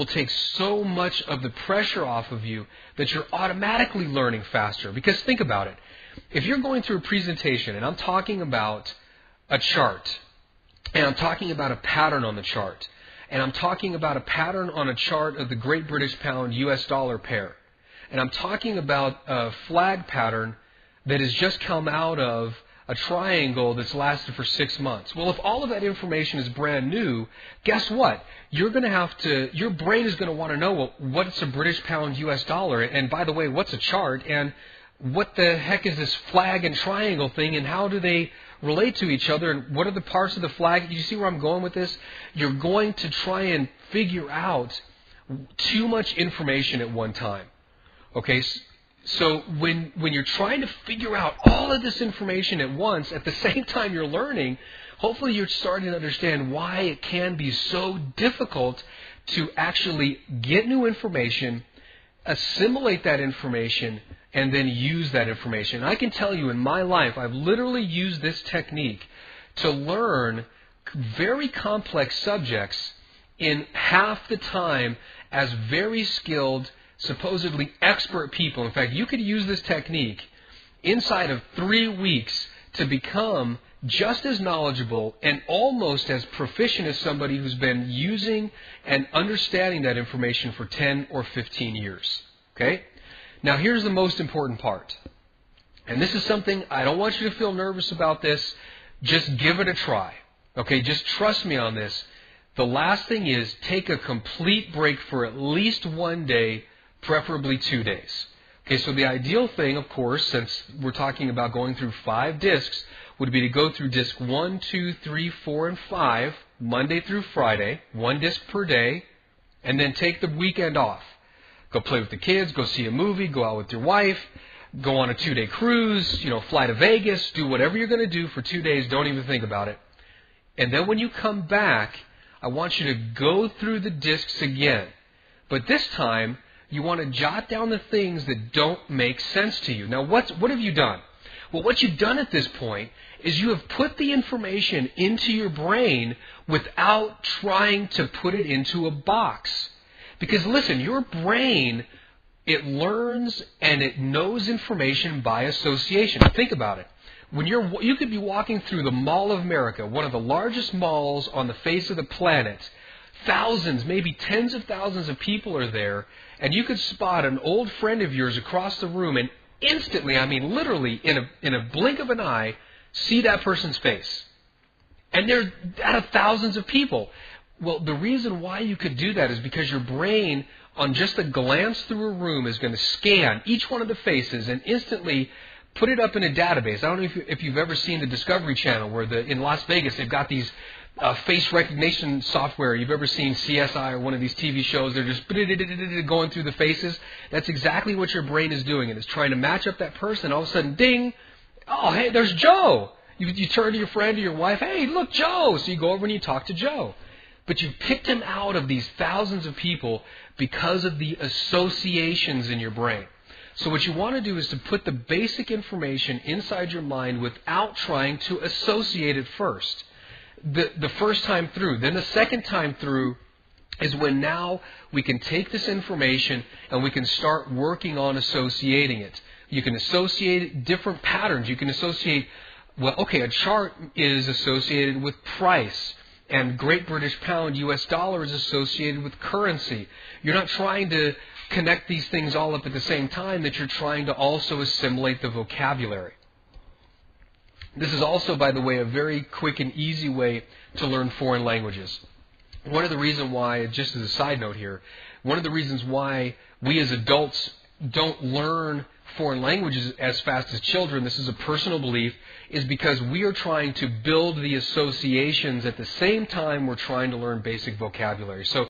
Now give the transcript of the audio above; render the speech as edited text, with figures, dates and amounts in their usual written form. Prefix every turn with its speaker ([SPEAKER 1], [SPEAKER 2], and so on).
[SPEAKER 1] will take so much of the pressure off of you that you're automatically learning faster. Because think about it. If you're going through a presentation and I'm talking about a chart, and I'm talking about a pattern on the chart, and I'm talking about a pattern on a chart of the Great British Pound US dollar pair, and I'm talking about a flag pattern that has just come out of a triangle that's lasted for 6 months. Well, if all of that information is brand new, guess what? Your brain is going to want to know, well, what's a British Pound US dollar? And by the way, what's a chart? And what the heck is this flag and triangle thing? And how do they relate to each other? And what are the parts of the flag? You see where I'm going with this? You're going to try and figure out too much information at one time. Okay, so when you're trying to figure out all of this information at once, at the same time you're learning, hopefully you're starting to understand why it can be so difficult to actually get new information, assimilate that information, and then use that information. I can tell you in my life, I've literally used this technique to learn very complex subjects in half the time as very skilled, supposedly expert people. In fact, you could use this technique inside of 3 weeks to become just as knowledgeable and almost as proficient as somebody who's been using and understanding that information for 10 or 15 years. Okay? Now, here's the most important part. And this is something, I don't want you to feel nervous about this. Just give it a try. Okay? Just trust me on this. The last thing is take a complete break for at least 1 day, preferably 2 days. Okay, so the ideal thing, of course, since we're talking about going through 5 discs, would be to go through disc 1, 2, 3, 4, and 5, Monday through Friday, 1 disc per day, and then take the weekend off. Go play with the kids, go see a movie, go out with your wife, go on a 2-day cruise, fly to Vegas, do whatever you're going to do for 2 days, don't even think about it. And then when you come back, I want you to go through the discs again. But this time, you want to jot down the things that don't make sense to you. Now, what have you done? Well, what you've done at this point is you have put the information into your brain without trying to put it into a box. Because listen, your brain, it learns and it knows information by association. Think about it. When you could be walking through the Mall of America, one of the largest malls on the face of the planet. Thousands, maybe tens of thousands of people are there, and you could spot an old friend of yours across the room and instantly, I mean literally, in a blink of an eye, see that person's face. And they're out of thousands of people. Well, the reason why you could do that is because your brain, on just a glance through a room, is going to scan each one of the faces and instantly put it up in a database. I don't know if you've ever seen the Discovery Channel, where in Las Vegas they've got these face recognition software. You've ever seen CSI or one of these TV shows? They're just going through the faces. That's exactly what your brain is doing. And it's trying to match up that person. All of a sudden, ding! Oh, hey, there's Joe. You turn to your friend or your wife. Hey, look, Joe. So you go over and you talk to Joe. But you picked him out of these thousands of people because of the associations in your brain. So what you want to do is to put the basic information inside your mind without trying to associate it first. The first time through. Then the second time through is when now we can take this information and we can start working on associating it. You can associate different patterns. You can associate, a chart is associated with price, and Great British Pound US dollar is associated with currency. You're not trying to connect these things all up at the same time, that you're trying to also assimilate the vocabulary. This is also, by the way, a very quick and easy way to learn foreign languages. One of the reasons why, just as a side note here, one of the reasons why we as adults don't learn foreign languages as fast as children, this is a personal belief, is because we are trying to build the associations at the same time we're trying to learn basic vocabulary. So